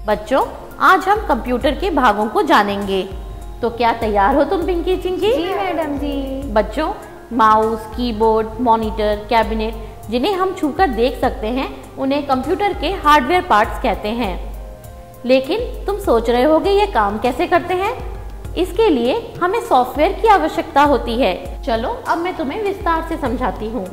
बच्चों, आज हम कंप्यूटर के भागों को जानेंगे। तो क्या तैयार हो तुम पिंकी चिंकी? जी मैडम जी। बच्चों, माउस, कीबोर्ड, मॉनिटर, कैबिनेट जिन्हें हम छूकर देख सकते हैं उन्हें कंप्यूटर के हार्डवेयर पार्ट्स कहते हैं। लेकिन तुम सोच रहे होगे ये काम कैसे करते हैं? इसके लिए हमें सॉफ्टवेयर की आवश्यकता होती है। चलो अब मैं तुम्हें विस्तार से समझाती हूँ।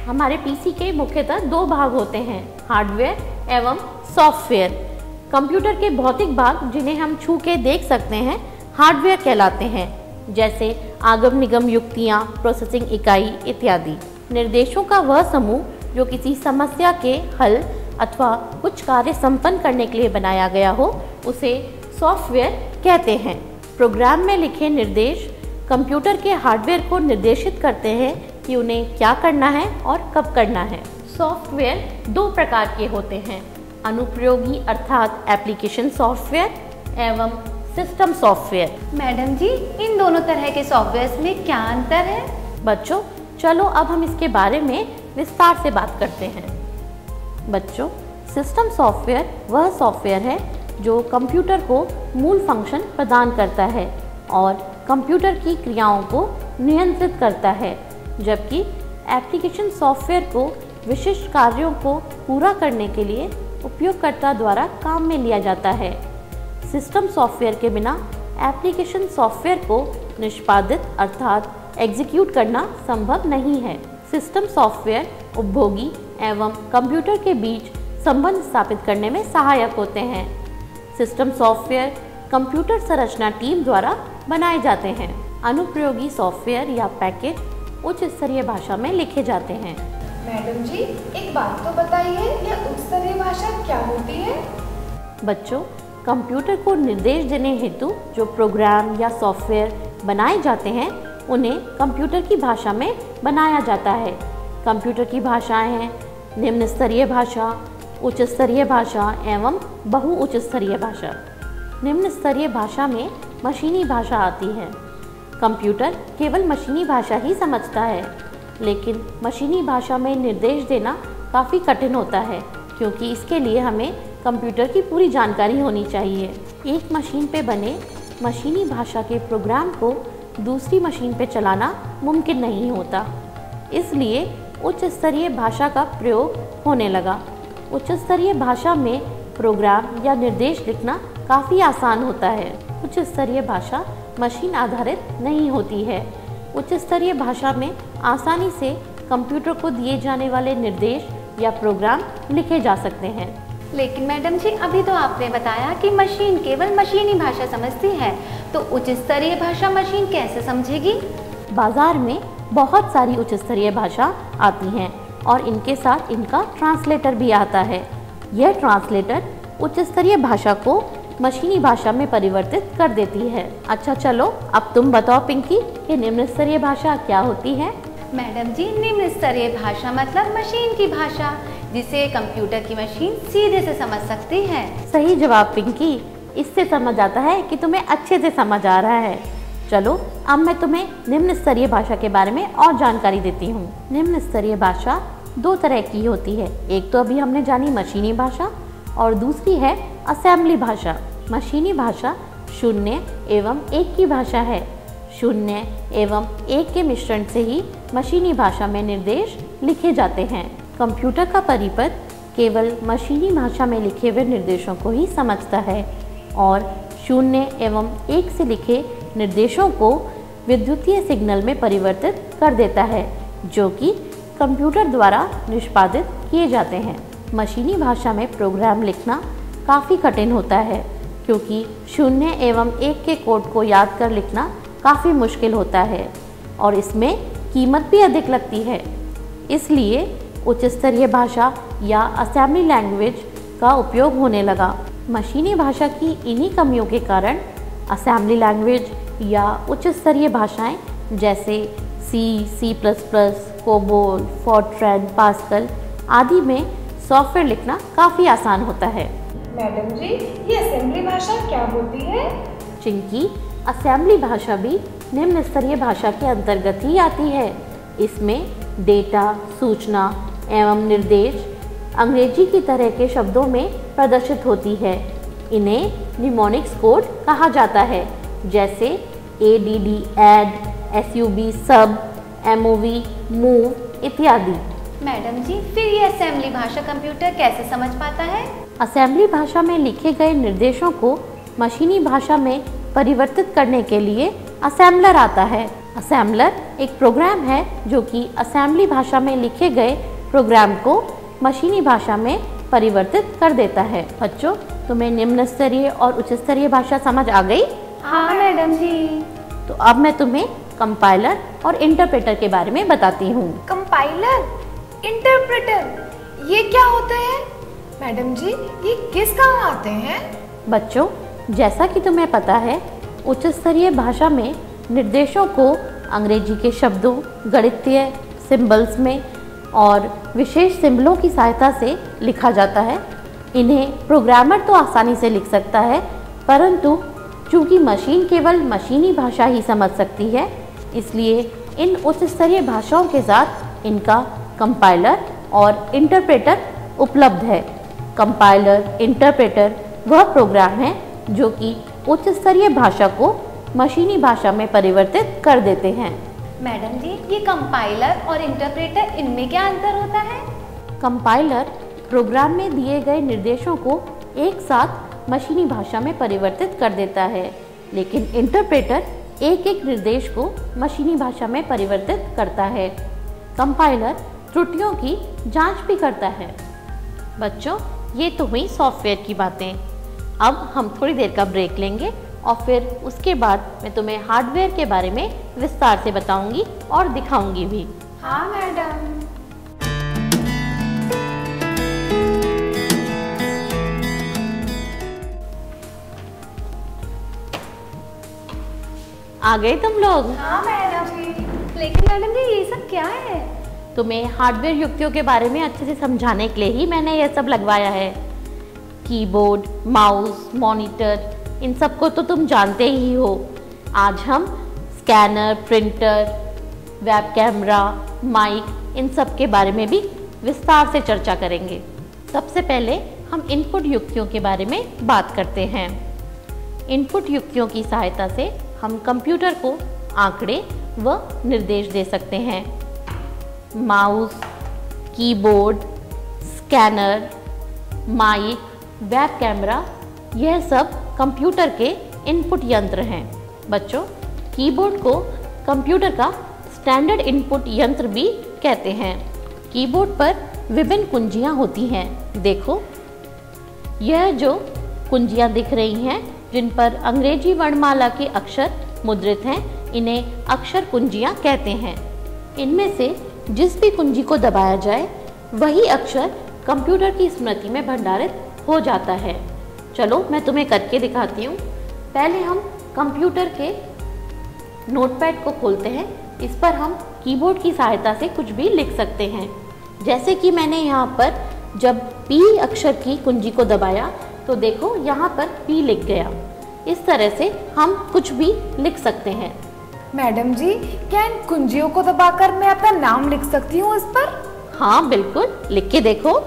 हमारे पीसी के मुख्यतः दो भाग होते हैं, हार्डवेयर एवं सॉफ्टवेयर। कंप्यूटर के भौतिक भाग जिन्हें हम छू के देख सकते हैं हार्डवेयर कहलाते हैं, जैसे आगम निगम युक्तियाँ, प्रोसेसिंग इकाई इत्यादि। निर्देशों का वह समूह जो किसी समस्या के हल अथवा कुछ कार्य संपन्न करने के लिए बनाया गया हो उसे सॉफ्टवेयर कहते हैं। प्रोग्राम में लिखे निर्देश कंप्यूटर के हार्डवेयर को निर्देशित करते हैं कि उन्हें क्या करना है और कब करना है। सॉफ्टवेयर दो प्रकार के होते हैं, अनुप्रयोगी अर्थात एप्लीकेशन सॉफ्टवेयर एवं सिस्टम सॉफ्टवेयर। मैडम जी, इन दोनों तरह के सॉफ्टवेयर में क्या अंतर है? बच्चों, चलो अब हम इसके बारे में विस्तार से बात करते हैं। बच्चों, सिस्टम सॉफ्टवेयर वह सॉफ्टवेयर है जो कंप्यूटर को मूल फंक्शन प्रदान करता है और कंप्यूटर की क्रियाओं को नियंत्रित करता है, जबकि एप्लीकेशन सॉफ्टवेयर को विशिष्ट कार्यों को पूरा करने के लिए उपयोगकर्ता द्वारा काम में लिया जाता है। सिस्टम सॉफ्टवेयर के बिना एप्लीकेशन सॉफ्टवेयर को निष्पादित अर्थात एग्जीक्यूट करना संभव नहीं है। सिस्टम सॉफ्टवेयर उपभोगी एवं कंप्यूटर के बीच संबंध स्थापित करने में सहायक होते हैं। सिस्टम सॉफ्टवेयर कंप्यूटर संरचना टीम द्वारा बनाए जाते हैं। अनुप्रयोगी सॉफ्टवेयर या पैकेज उच्च स्तरीय भाषा में लिखे जाते हैं। मैडम जी, एक बात तो बताइए, यह उच्च स्तरीय भाषा क्या होती है? बच्चों, कंप्यूटर को निर्देश देने हेतु जो प्रोग्राम या सॉफ्टवेयर बनाए जाते हैं उन्हें कंप्यूटर की भाषा में बनाया जाता है। कंप्यूटर की भाषाएं हैं निम्न स्तरीय भाषा, उच्च स्तरीय भाषा एवं बहु उच्च स्तरीय भाषा। निम्न स्तरीय भाषा में मशीनी भाषा आती है। कंप्यूटर केवल मशीनी भाषा ही समझता है, लेकिन मशीनी भाषा में निर्देश देना काफ़ी कठिन होता है क्योंकि इसके लिए हमें कंप्यूटर की पूरी जानकारी होनी चाहिए। एक मशीन पे बने मशीनी भाषा के प्रोग्राम को दूसरी मशीन पे चलाना मुमकिन नहीं होता, इसलिए उच्च स्तरीय भाषा का प्रयोग होने लगा। उच्च स्तरीय भाषा में प्रोग्राम या निर्देश लिखना काफ़ी आसान होता है। उच्च स्तरीय भाषा मशीन आधारित नहीं होती है। उच्च स्तरीय भाषा में आसानी से कंप्यूटर को दिए जाने वाले निर्देश या प्रोग्राम लिखे जा सकते हैं। लेकिन मैडम जी, अभी तो आपने बताया कि मशीन केवल मशीनी भाषा समझती है, तो उच्च स्तरीय भाषा मशीन कैसे समझेगी? बाजार में बहुत सारी उच्च स्तरीय भाषा आती हैं और इनके साथ इनका ट्रांसलेटर भी आता है। यह ट्रांसलेटर उच्च स्तरीय भाषा को मशीनी भाषा में परिवर्तित कर देती है। अच्छा चलो, अब तुम बताओ पिंकी कि निम्न स्तरीय भाषा क्या होती है? मैडम जी, निम्न स्तरीय भाषा मतलब मशीन की भाषा, जिसे कंप्यूटर की मशीन सीधे से समझ सकती है। सही जवाब पिंकी, इससे समझ आता है कि तुम्हें अच्छे से समझ आ रहा है। चलो अब मैं तुम्हें निम्न स्तरीय भाषा के बारे में और जानकारी देती हूँ। निम्न स्तरीय भाषा दो तरह की होती है, एक तो अभी हमने जानी मशीनी भाषा और दूसरी है असेंबली भाषा। मशीनी भाषा शून्य एवं एक की भाषा है। शून्य एवं एक के मिश्रण से ही मशीनी भाषा में निर्देश लिखे जाते हैं। कंप्यूटर का परिपथ केवल मशीनी भाषा में लिखे हुए निर्देशों को ही समझता है और शून्य एवं एक से लिखे निर्देशों को विद्युतीय सिग्नल में परिवर्तित कर देता है, जो कि कंप्यूटर द्वारा निष्पादित किए जाते हैं। मशीनी भाषा में प्रोग्राम लिखना काफ़ी कठिन होता है क्योंकि शून्य एवं एक के कोड को याद कर लिखना काफ़ी मुश्किल होता है और इसमें कीमत भी अधिक लगती है। इसलिए उच्च स्तरीय भाषा या असेंबली लैंग्वेज का उपयोग होने लगा। मशीनी भाषा की इन्हीं कमियों के कारण असेंबली लैंग्वेज या उच्च स्तरीय भाषाएं जैसे C plus plus, COBOL, FORTRAN, Pascal आदि में सॉफ्टवेयर लिखना काफ़ी आसान होता है। मैडम जी, ये असेंबली भाषा क्या होती है? चिंकी, असेंबली भाषा भी निम्न स्तरीय भाषा के अंतर्गत ही आती है। इसमें डेटा, सूचना एवं निर्देश अंग्रेजी की तरह के शब्दों में प्रदर्शित होती है। इन्हें निमोनिक्स कोड कहा जाता है, जैसे ADD एड, SUB सब, MOV मूव इत्यादि। मैडम जी, फिर ये असेंबली भाषा कंप्यूटर कैसे समझ पाता है? असेंबली भाषा में लिखे गए निर्देशों को मशीनी भाषा में परिवर्तित करने के लिए असेंबलर आता है। असेंबलर एक प्रोग्राम है जो कि असेंबली भाषा में लिखे गए प्रोग्राम को मशीनी भाषा में परिवर्तित कर देता है। बच्चों, तुम्हें निम्न स्तरीय और उच्च स्तरीय भाषा समझ आ गई? हाँ मैडम जी। तो अब मैं तुम्हें कंपाइलर और इंटरप्रेटर के बारे में बताती हूँ। कंपाइलर, इंटरप्रेटर, ये क्या होते हैं? मैडम जी, ये किस काम आते हैं? बच्चों, जैसा कि तुम्हें पता है, उच्च स्तरीय भाषा में निर्देशों को अंग्रेजी के शब्दों, गणितीय सिंबल्स में और विशेष सिंबलों की सहायता से लिखा जाता है। इन्हें प्रोग्रामर तो आसानी से लिख सकता है, परंतु चूंकि मशीन केवल मशीनी भाषा ही समझ सकती है, इसलिए इन उच्च स्तरीय भाषाओं के साथ इनका कंपाइलर और इंटरप्रेटर उपलब्ध है। कंपाइलर, इंटरप्रेटर वह प्रोग्राम है जो कि उच्च स्तरीय भाषा को मशीनी भाषा में परिवर्तित कर देते हैं। मैडम जी, ये कंपाइलर और इंटरप्रेटर, इनमें क्या अंतर होता है? कंपाइलर प्रोग्राम में दिए गए निर्देशों को एक साथ मशीनी भाषा में परिवर्तित कर देता है, लेकिन इंटरप्रेटर एक एक निर्देश को मशीनी भाषा में परिवर्तित करता है। कंपाइलर त्रुटियों की जांच भी करता है। बच्चों, ये तो हुई सॉफ्टवेयर की बातें। अब हम थोड़ी देर का ब्रेक लेंगे और फिर उसके बाद मैं तुम्हें हार्डवेयर के बारे में विस्तार से बताऊंगी और दिखाऊंगी भी। हाँ मैडम। आ गए तुम लोग? हाँ मैडम जी। लेकिन मैडम जी, ये सब क्या है? तुम्हें हार्डवेयर युक्तियों के बारे में अच्छे से समझाने के लिए ही मैंने यह सब लगवाया है। कीबोर्ड, माउस, मॉनिटर, इन सब को तो तुम जानते ही हो। आज हम scanner, printer, web camera, mic, इन सब के बारे में भी विस्तार से चर्चा करेंगे। सबसे पहले हम इनपुट युक्तियों के बारे में बात करते हैं। इनपुट युक्तियों की सहायता से हम कंप्यूटर को आंकड़े व निर्देश दे सकते हैं। Mouse, keyboard, scanner, mic, web camera, यह सब कंप्यूटर के इनपुट यंत्र हैं। बच्चों, कीबोर्ड को कंप्यूटर का स्टैंडर्ड इनपुट यंत्र भी कहते हैं। कीबोर्ड पर विभिन्न कुंजियां होती हैं। देखो, यह जो कुंजियां दिख रही हैं, जिन पर अंग्रेजी वर्णमाला के अक्षर मुद्रित हैं, इन्हें अक्षर कुंजियां कहते हैं। इनमें से जिस भी कुंजी को दबाया जाए, वही अक्षर कंप्यूटर की स्मृति में भंडारित हो जाता है। चलो, मैं तुम्हें करके दिखाती हूँ। पहले हम कंप्यूटर के नोटपैड को खोलते हैं। इस पर हम कीबोर्ड की सहायता से कुछ भी लिख सकते हैं। जैसे कि मैंने यहाँ पर जब P अक्षर की कुंजी को दबाया, तो देखो यहाँ पर P लिख गया। इस तरह से हम कुछ भी लिख सकते हैं। मैडम जी, क्या इन कुंजियों को दबाकर मैं अपना नाम लिख सकती हूँ इस पर? हाँ बिल्कुल, लिख के देखो।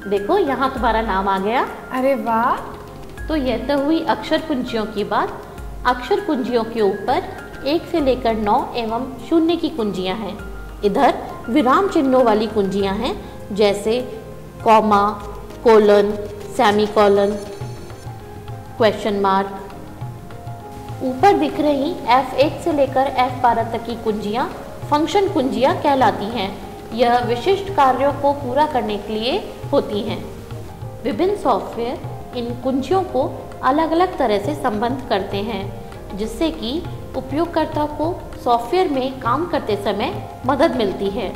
देखो, यहाँ तुम्हारा नाम आ गया। अरे वाह। तो यह तो हुई अक्षर कुंजियों की बात। अक्षर कुंजियों के ऊपर 1 से लेकर 9 एवं 0 की कुंजियां हैं। इधर विराम चिन्हों वाली कुंजियां हैं, जैसे comma, colon, semicolon, question mark. ऊपर दिख रही F1 से लेकर F12 तक की कुंजियां फंक्शन कुंजियां कहलाती हैं। यह विशिष्ट कार्यों को पूरा करने के लिए होती हैं। विभिन्न सॉफ्टवेयर इन कुंजियों को अलग अलग तरह से संबद्ध करते हैं, जिससे कि उपयोगकर्ता को सॉफ्टवेयर में काम करते समय मदद मिलती है।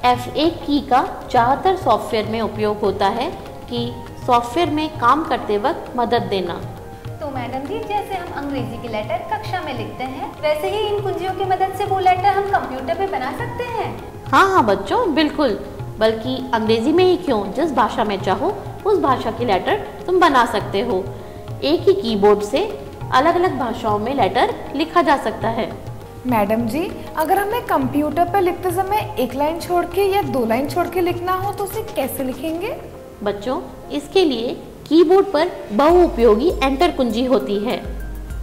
F1 की का ज़्यादातर सॉफ्टवेयर में उपयोग होता है कि सॉफ्टवेयर में काम करते वक्त मदद देना। तो मैडम जी, जैसे हम अंग्रेजी के लेटर कक्षा में लिखते हैं, वैसे ही इन कुंजियों की मदद से वो लेटर हम कंप्यूटर पे बना सकते हैं। हाँ बच्चों, बिल्कुल। बल्कि अंग्रेजी में ही क्यों, जिस भाषा में चाहो उस भाषा की लेटर तुम बना सकते हो। एक ही कीबोर्ड से अलग अलग भाषाओं में लेटर लिखा जा सकता है। मैडम जी, अगर हमें कंप्यूटर पर लिखते समय एक लाइन छोड़ के या 2 लाइन छोड़ के लिखना हो तो उसे कैसे लिखेंगे? बच्चों, इसके लिए कीबोर्ड पर बहुउपयोगी एंटर कुंजी होती है।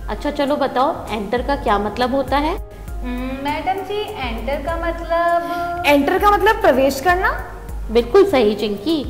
अच्छा चलो बताओ, एंटर का क्या मतलब होता है? मैडम जी, एंटर का मतलब प्रवेश करना। बिल्कुल सही चिंकी।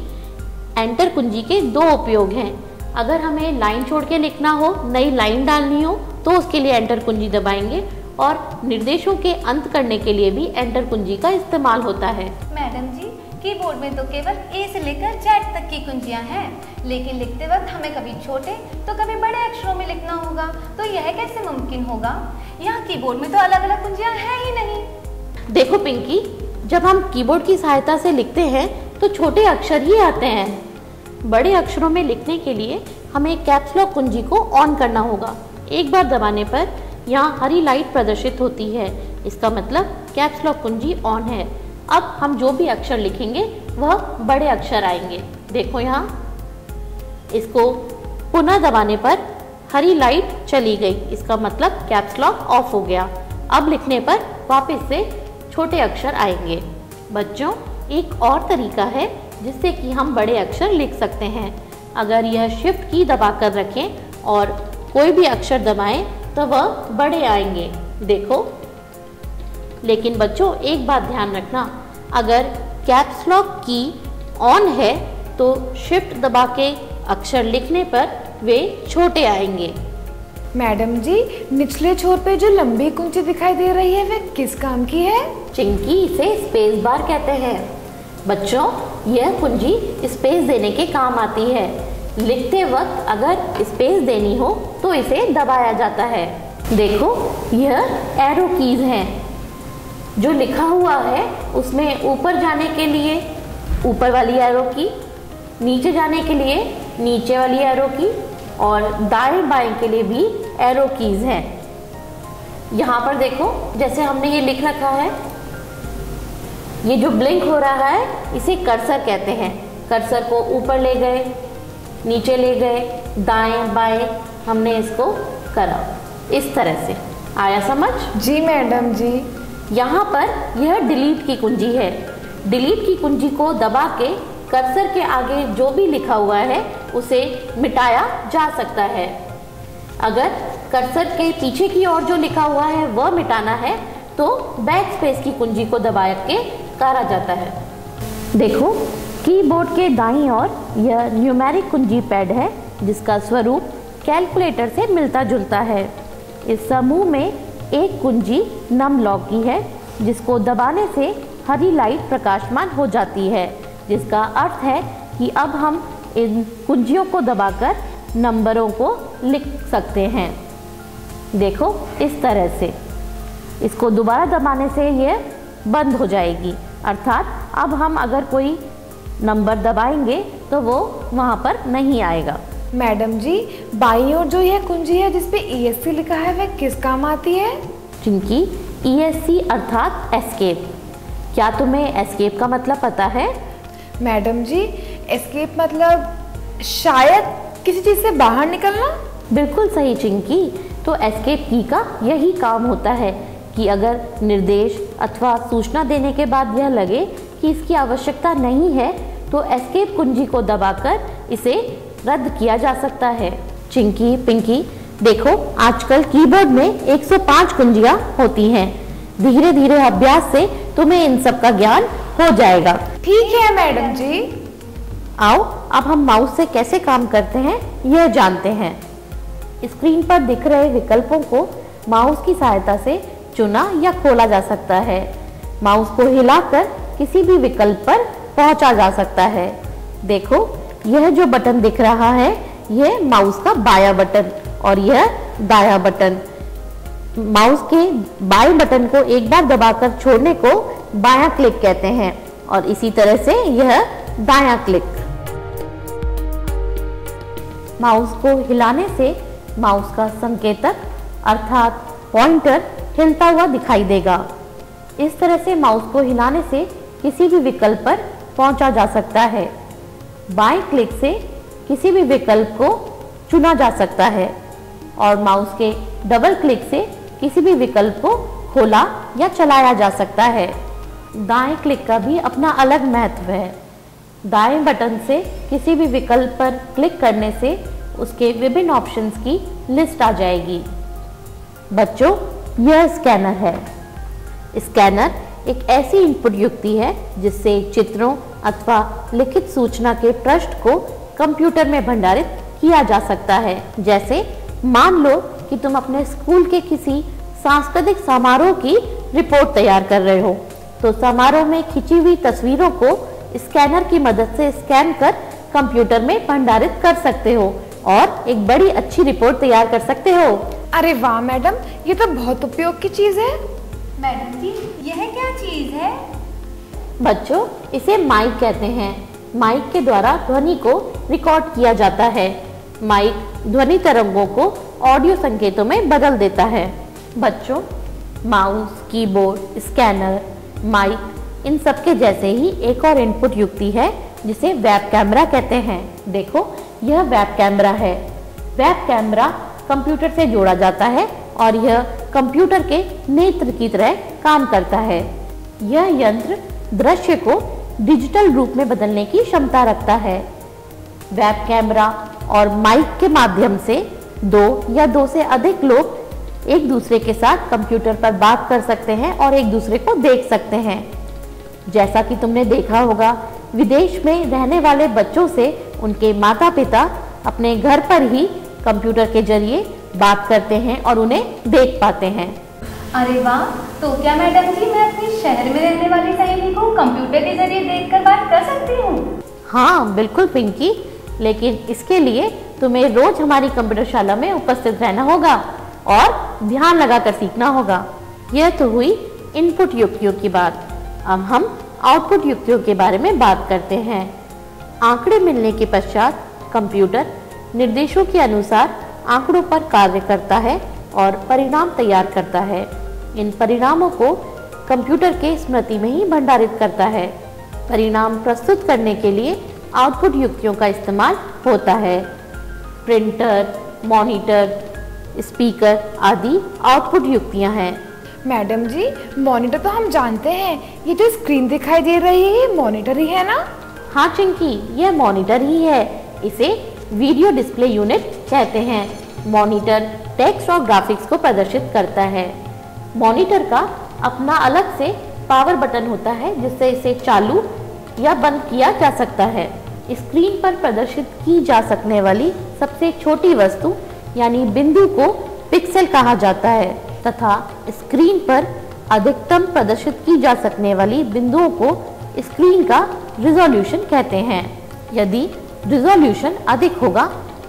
एंटर कुंजी के 2 उपयोग हैं। अगर हमें लाइन छोड़ के लिखना हो, नई लाइन डालनी हो, तो उसके लिए एंटर कुंजी दबाएंगे और निर्देशों के अंत करने के लिए भी एंटर कुंजी का इस्तेमाल होता है। मैडम जी, कीबोर्ड में तो केवल ए से लेकर जेड तक की कुंजियां हैं, लेकिन लिखते वक्त हमें कभी छोटे तो कभी बड़े अक्षरों में लिखना होगा, तो यह कैसे मुमकिन होगा? यहाँ कीबोर्ड में तो अलग अलग कुंजियां हैं ही नहीं। देखो पिंकी, जब हम कीबोर्ड की सहायता से लिखते हैं तो छोटे अक्षर ही आते हैं। बड़े अक्षरों में लिखने के लिए हमें कैप्स लॉक कुंजी को ऑन करना होगा। एक बार दबाने पर यहाँ हरी लाइट प्रदर्शित होती है, इसका मतलब कैप्स लॉक कुंजी ऑन है। अब हम जो भी अक्षर लिखेंगे वह बड़े अक्षर आएंगे। देखो यहाँ, इसको पुनः दबाने पर हरी लाइट चली गई, इसका मतलब कैप्स लॉक ऑफ हो गया। अब लिखने पर वापस से छोटे अक्षर आएंगे। बच्चों, एक और तरीका है जिससे कि हम बड़े अक्षर लिख सकते हैं। अगर यह शिफ्ट की दबाकर रखें और कोई भी अक्षर दबाएं तो वह बड़े आएंगे। देखो, लेकिन बच्चों एक बात ध्यान रखना, अगर कैप्स लॉक की ऑन है तो शिफ्ट दबा के अक्षर लिखने पर वे छोटे आएंगे। मैडम जी, निचले छोर पे जो लंबी कुंजी दिखाई दे रही है वह किस काम की है? चिंकी, इसे स्पेस बार कहते हैं। बच्चों, यह कुंजी स्पेस देने के काम आती है। लिखते वक्त अगर स्पेस देनी हो तो इसे दबाया जाता है। देखो, यह एरो कीज हैं। जो लिखा हुआ है उसमें ऊपर जाने के लिए ऊपर वाली एरो की, नीचे जाने के लिए नीचे वाली एरो की और दाएं बाएं के लिए भी एरो कीज हैं। यहाँ पर देखो, जैसे हमने ये लिख रखा है, ये जो ब्लिंक हो रहा है इसे कर्सर कहते हैं। कर्सर को ऊपर ले गए, नीचे ले गए, दाएं बाएं हमने इसको करा। इस तरह से आया समझ? जी मैडम जी। यहाँ पर यह डिलीट की कुंजी है। डिलीट की कुंजी को दबा के कर्सर के आगे जो भी लिखा हुआ है उसे मिटाया जा सकता है। अगर कर्सर के पीछे की ओर जो लिखा हुआ है वह मिटाना है तो बैक स्पेस की कुंजी को दबा के करा जाता है। देखो, कीबोर्ड के दाईं ओर यह न्यूमेरिक कुंजी पैड है जिसका स्वरूप कैलकुलेटर से मिलता जुलता है। इस समूह में एक कुंजी नम लॉक की है जिसको दबाने से हरी लाइट प्रकाशमान हो जाती है, जिसका अर्थ है कि अब हम इन कुंजियों को दबाकर नंबरों को लिख सकते हैं। देखो, इस तरह से इसको दोबारा दबाने से यह बंद हो जाएगी, अर्थात अब हम अगर कोई नंबर दबाएंगे तो वो वहाँ पर नहीं आएगा। मैडम जी, बाईं ओर जो यह कुंजी है जिसपे ESC लिखा है वह किस काम आती है? जिनकी ESC अर्थात एस्केप। क्या तुम्हें एस्केप का मतलब पता है? मैडम जी, एस्केप मतलब शायद किसी चीज़ से बाहर निकलना। बिल्कुल सही चिंकी। तो एस्केप की का यही काम होता है कि अगर निर्देश अथवा सूचना देने के बाद यह लगे कि इसकी आवश्यकता नहीं है तो एस्केप कुंजी को दबाकर इसे रद्द किया जा सकता है। चिंकी, पिंकी, देखो, आजकल कीबोर्ड में 105 कुंजियां होती हैं। धीरे धीरे अभ्यास से तुम्हें इन सब का ज्ञान हो जाएगा। ठीक है मैडम जी। आओ, अब हम माउस से कैसे काम करते हैं यह जानते हैं। स्क्रीन पर दिख रहे विकल्पों को माउस की सहायता से चुना या खोला जा सकता है। माउस को हिलाकर किसी भी विकल्प पर पहुंचा जा सकता है। देखो, यह जो बटन दिख रहा है यह माउस का बायां बटन और यह दायां बटन। माउस के बाएं बटन को एक बार दबाकर छोड़ने को बायां क्लिक कहते हैं और इसी तरह से यह दायां क्लिक। माउस को हिलाने से माउस का संकेतक अर्थात पॉइंटर हिलता हुआ दिखाई देगा। इस तरह से माउस को हिलाने से किसी भी विकल्प पर पहुंचा जा सकता है। बाएं क्लिक से किसी भी विकल्प को चुना जा सकता है। और माउस के डबल क्लिक से किसी भी विकल्प को खोला या चलाया जा सकता है। दाएं क्लिक का भी अपना अलग महत्व है। दाएं बटन से किसी भी विकल्प पर क्लिक करने से उसके विभिन्न ऑप्शंस की लिस्ट आ जाएगी। बच्चों, यह स्कैनर है। स्कैनर एक ऐसी इनपुट युक्ति है जिससे चित्रों अथवा लिखित सूचना के पृष्ठ को कंप्यूटर में भंडारित किया जा सकता है। जैसे मान लो कि तुम अपने स्कूल के किसी सांस्कृतिक समारोह की रिपोर्ट तैयार कर रहे हो, तो समारोह में खिंची हुई तस्वीरों को स्कैनर की मदद से स्कैन कर कंप्यूटर में भंडारित कर सकते हो और एक बड़ी अच्छी रिपोर्ट तैयार कर सकते हो। अरे वाह मैडम, ये तो बहुत उपयोग की चीज है। मैडम जी, यह क्या चीज है? बच्चों, इसे माइक कहते हैं। माइक के द्वारा ध्वनि को रिकॉर्ड किया जाता है। माइक ध्वनि तरंगों को ऑडियो संकेतों में बदल देता है। बच्चों, माउस, कीबोर्ड, स्कैनर, माइक, इन सब के जैसे ही एक और इनपुट युक्ति है जिसे वेब कैमरा कहते हैं। देखो, यह वेब कैमरा है। वेब कैमरा कंप्यूटर से जोड़ा जाता है और यह कंप्यूटर के नेत्र की तरह काम करता है। यह यंत्र दृश्य को डिजिटल रूप में बदलने की क्षमता रखता है। वेब कैमरा और माइक के माध्यम से दो या दो से अधिक लोग एक दूसरे के साथ कंप्यूटर पर बात कर सकते हैं और एक दूसरे को देख सकते हैं। जैसा कि तुमने देखा होगा, विदेश में रहने वाले बच्चों से उनके माता पिता अपने घर पर ही कंप्यूटर के जरिए बात करते हैं और उन्हें देख पाते हैं। अरे वाह, तो क्या मैडम जी मैं अपने शहर में रहने वाली सहेली को कंप्यूटर के जरिए देखकर बात कर सकती हूँ? हाँ बिल्कुल पिंकी, लेकिन इसके लिए तुम्हें रोज हमारी कंप्यूटर शाला में उपस्थित रहना होगा और ध्यान लगाकर सीखना होगा। यह तो हुई इनपुट युक्तियों की बात। अब हम आउटपुट युक्तियों के बारे में बात करते हैं। आंकड़े मिलने के पश्चात कंप्यूटर निर्देशों के अनुसार आंकड़ों पर कार्य करता है और परिणाम तैयार करता है। इन परिणामों को कंप्यूटर के स्मृति में ही भंडारित करता है। परिणाम प्रस्तुत करने के लिए आउटपुट युक्तियों का इस्तेमाल होता है। प्रिंटर, मॉनिटर, स्पीकर आदि आउटपुट युक्तियां हैं। मैडम जी, मॉनिटर तो हम जानते हैं, ये जो स्क्रीन दिखाई दे रही है ये मॉनिटर ही है ना? हाँ चिंकी, यह मॉनिटर ही है। इसे वीडियो डिस्प्ले यूनिट कहते हैं। मॉनिटर टेक्स्ट और ग्राफिक्स को प्रदर्शित करता है। मॉनिटर का अपना अलग से पावर बटन होता है जिससे इसे चालू या बंद किया जा सकता है। स्क्रीन पर प्रदर्शित की जा सकने वाली सबसे छोटी वस्तु यानी बिंदु को पिक्सेल कहा जाता है तथा स्क्रीन पर अधिकतम प्रदर्शित की जा सकने वाली बिंदुओं को स्क्रीन का रिजोल्यूशन कहते हैं। यदि रिजोल्यूशन अधिक होगा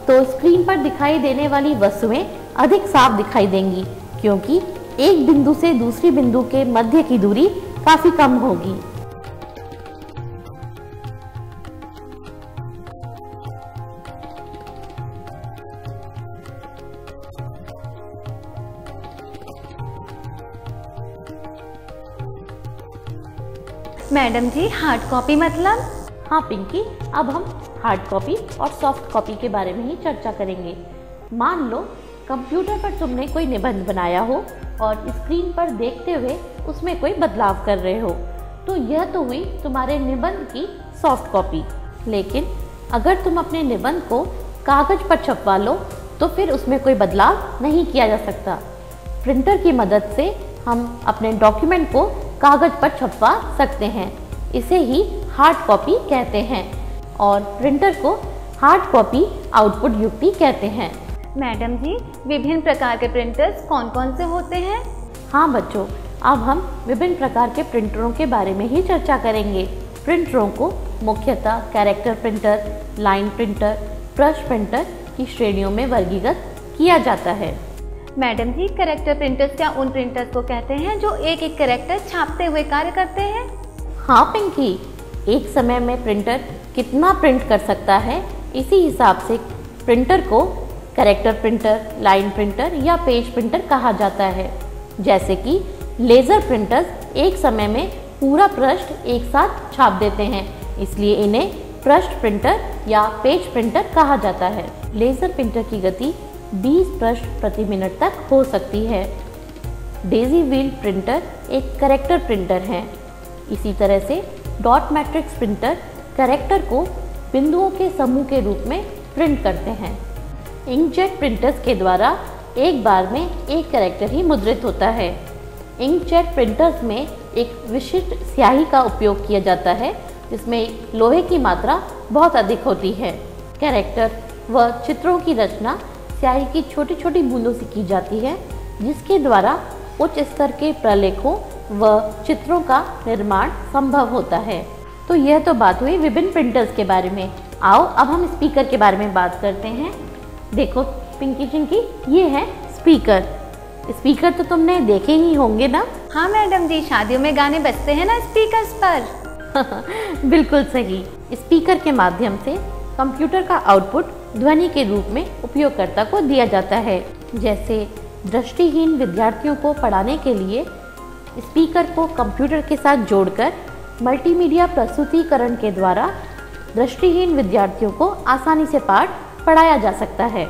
तो स्क्रीन पर दिखाई देने वाली वस्तुएं अधिक साफ दिखाई देंगी, क्योंकि एक बिंदु से दूसरी बिंदु के मध्य की दूरी काफी कम होगी। मैडम जी, हार्ड कॉपी मतलब? हाँ पिंकी, अब हम हार्ड कॉपी और सॉफ्ट कॉपी के बारे में ही चर्चा करेंगे। मान लो कंप्यूटर पर तुमने कोई निबंध बनाया हो और स्क्रीन पर देखते हुए उसमें कोई बदलाव कर रहे हो, तो यह तो हुई तुम्हारे निबंध की सॉफ्ट कॉपी। लेकिन अगर तुम अपने निबंध को कागज पर छपवा लो तो फिर उसमें कोई बदलाव नहीं किया जा सकता। प्रिंटर की मदद से हम अपने डॉक्यूमेंट को कागज पर छपवा सकते हैं। इसे ही हार्ड कॉपी कहते हैं और प्रिंटर को हार्ड कॉपी आउटपुट युक्ति कहते हैं। मैडम जी, विभिन्न प्रकार के प्रिंटर्स कौन कौन से होते हैं? हाँ बच्चों, अब हम विभिन्न प्रकार के प्रिंटरों के बारे में ही चर्चा करेंगे। प्रिंटरों को मुख्यतः character printer, line printer, brush printer की श्रेणियों में वर्गीकृत किया जाता है। मैडम जी, कैरेक्टर प्रिंटर्स क्या उन प्रिंटर्स को कहते हैं जो एक एक कैरेक्टर छापते हुए कार्य करते हैं? हाँ पिंकी, एक समय में प्रिंटर कितना प्रिंट कर सकता है, इसी हिसाब से प्रिंटर को कैरेक्टर प्रिंटर, लाइन प्रिंटर या पेज प्रिंटर कहा जाता है। जैसे कि लेज़र प्रिंटर्स एक समय में पूरा पृष्ठ एक साथ छाप देते हैं, इसलिए इन्हें पृष्ठ प्रिंटर या पेज प्रिंटर कहा जाता है। लेज़र प्रिंटर की गति 20 प्रश्न प्रति मिनट तक हो सकती है। डेजी व्हील प्रिंटर एक कैरेक्टर प्रिंटर है। इसी तरह से डॉट मैट्रिक्स प्रिंटर कैरेक्टर को बिंदुओं के समूह के रूप में प्रिंट करते हैं। इंकजेट प्रिंटर्स के द्वारा एक बार में एक कैरेक्टर ही मुद्रित होता है। इंकजेट प्रिंटर्स में एक विशिष्ट स्याही का उपयोग किया जाता है जिसमें लोहे की मात्रा बहुत अधिक होती है। कैरेक्टर व चित्रों की रचना स्याही की छोटी छोटी बूंदों से की जाती है जिसके द्वारा उच्च स्तर के प्रलेखों व चित्रों का निर्माण संभव होता है। तो यह तो बात हुई विभिन्न प्रिंटर्स के बारे में। आओ अब हम स्पीकर के बारे में बात करते हैं। देखो पिंकी चिंकी, ये है स्पीकर। स्पीकर तो तुमने देखे ही होंगे ना? हाँ मैडम जी, शादियों में गाने बजते हैं ना स्पीकर्स पर। बिल्कुल सही। स्पीकर के माध्यम से कंप्यूटर का आउटपुट ध्वनि के रूप में उपयोगकर्ता को दिया जाता है। जैसे दृष्टिहीन विद्यार्थियों को पढ़ाने के लिए स्पीकर को कंप्यूटर के साथ जोड़कर मल्टीमीडिया प्रस्तुतिकरण के द्वारा दृष्टिहीन विद्यार्थियों को आसानी से पाठ पढ़ाया जा सकता है।